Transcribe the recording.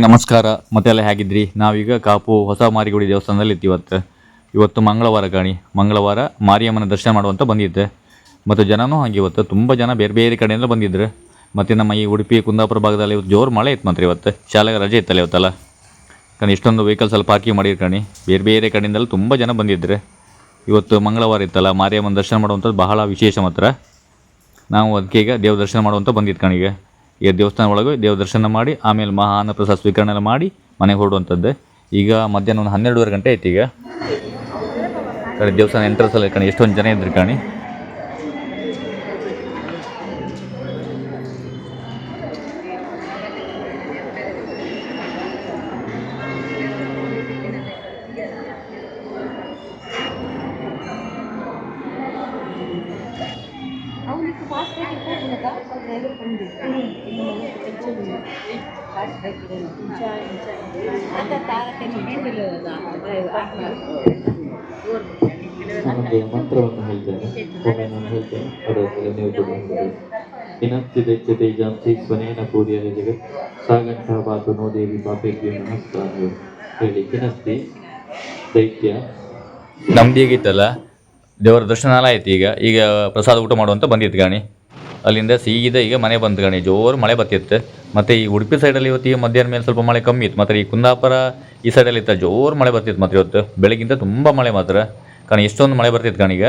ನಮಸ್ಕಾರ ಮತ್ತೆಲ್ಲ ಹೇಗಿದ್ರಿ. ನಾವೀಗ ಕಾಪು ಹೊಸ ಮಾರಿಗುಡಿ ದೇವಸ್ಥಾನದಲ್ಲಿ ಇತ್ತು. ಇವತ್ತು ಮಂಗಳವಾರ ಮಂಗಳವಾರ ಮಾರಿಯಮ್ಮನ ದರ್ಶನ ಮಾಡುವಂತ ಬಂದಿದ್ದೆ. ಮತ್ತು ಜನನೂ ಹಾಗೆ ಇವತ್ತು ತುಂಬ ಜನ ಬೇರೆ ಬೇರೆ ಕಡೆಯಿಂದ ಬಂದಿದ್ರು. ಮತ್ತು ನಮ್ಮ ಈ ಉಡುಪಿ ಕುಂದಾಪುರ ಭಾಗದಲ್ಲಿ ಇವತ್ತು ಜೋರು ಮಳೆ ಇತ್ತು. ಮಾತ್ರ ಇವತ್ತು ಶಾಲೆಗೆ ರಜೆ ಇತ್ತಲ್ಲ ಇವತ್ತಲ್ಲ, കാരണം ಇಷ್ಟೊಂದು ವೆಹಿಕಲ್ಸ್ ಎಲ್ಲ ಪಾರ್ಕಿಂಗ್ ಮಾಡಿರ್ಕಣಿ ಬೇರೆ ಬೇರೆ ಕಡೆಯಿಂದೆಲ್ಲ ತುಂಬ ಜನ ಬಂದಿದ್ರು. ಇವತ್ತು ಮಂಗಳವಾರ ಇತ್ತಲ್ಲ, ಮಾರಿಯಮ್ಮನ ದರ್ಶನ ಮಾಡುವಂಥದ್ದು ಬಹಳ ವಿಶೇಷ. ಮಾತ್ರ ನಾವು ಅದಕ್ಕೆ ಈಗ ದೇವ್ರ ದರ್ಶನ ಮಾಡುವಂಥ ಬಂದಿದ್ದು ಈಗ ದೇವಸ್ಥಾನ ಒಳಗೆ ದೇವ್ರ ದರ್ಶನ ಮಾಡಿ ಆಮೇಲೆ ಮಹಾನ ಪ್ರಸಾದ ಸ್ವೀಕರಣೆ ಎಲ್ಲ ಮಾಡಿ ಮನೆಗೆ ಹೊರಡುವಂಥದ್ದು. ಈಗ ಮಧ್ಯಾಹ್ನ ಒಂದು 12:30 ಗಂಟೆ ಆಯ್ತು. ಈಗ ದೇವಸ್ಥಾನ ಎಂಟ್ರೆನ್ಸಲ್ಲಿ ಎಷ್ಟೊಂದು ಜನ ಇದ್ರು ಕಾಣಿ. ನಮಗೆ ಮಂತ್ರವನ್ನು ಹೇಳ್ತೇನೆ, ಒಮ್ಮೆ ನಾನು ಹೇಳ್ತೇನೆ, ಅದರಲ್ಲಿ ನೀವು ಕೊಡುವಂಥದ್ದು. ಇನಂತಿದೆ ಜಾಂತಿ ಸ್ವನೇನ ಪೂರ್ಯ ಜಗತ್ ಸಾಗಂಠ ಬಾತು ನೋದೇವಿ ಪಾಪೆಗೆ ನಮಸ್ಕಾರ ಹೇಳಿ ಕಿನಸ್ತಿ ದೈತ್ಯ ನಮ್ದಿಗಿತ್ತಲ್ಲ ದೇವರ ದರ್ಶನ ಎಲ್ಲ ಆಯ್ತು. ಈಗ ಪ್ರಸಾದ ಊಟ ಮಾಡುವಂತ ಬಂದಿತ್ತು ಗಾಣಿ. ಅಲ್ಲಿಂದ ಸೀದಾ ಈಗ ಮನೆ ಬಂತು ಗಾಣಿ. ಜೋರು ಮಳೆ ಬತ್ತಿತ್ತು. ಮತ್ತು ಈ ಉಡುಪಿ ಸೈಡಲ್ಲಿ ಇವತ್ತು ಈಗ ಮಧ್ಯಾಹ್ನ ಮೇಲೆ ಸ್ವಲ್ಪ ಮಳೆ ಕಮ್ಮಿ ಇತ್ತು. ಮತ್ತು ಈ ಕುಂದಾಪುರ ಈ ಸೈಡಲ್ಲಿ ಇತ್ತು ಜೋರು ಮಳೆ ಬರ್ತಿತ್ತು. ಮತ್ತು ಇವತ್ತು ಬೆಳಗಿಂದ ತುಂಬ ಮಳೆ ಮಾತ್ರ. ಕಾರಣ ಎಷ್ಟೊಂದು ಮಳೆ ಬರ್ತಿತ್ತು ಕಾಣೀಗ.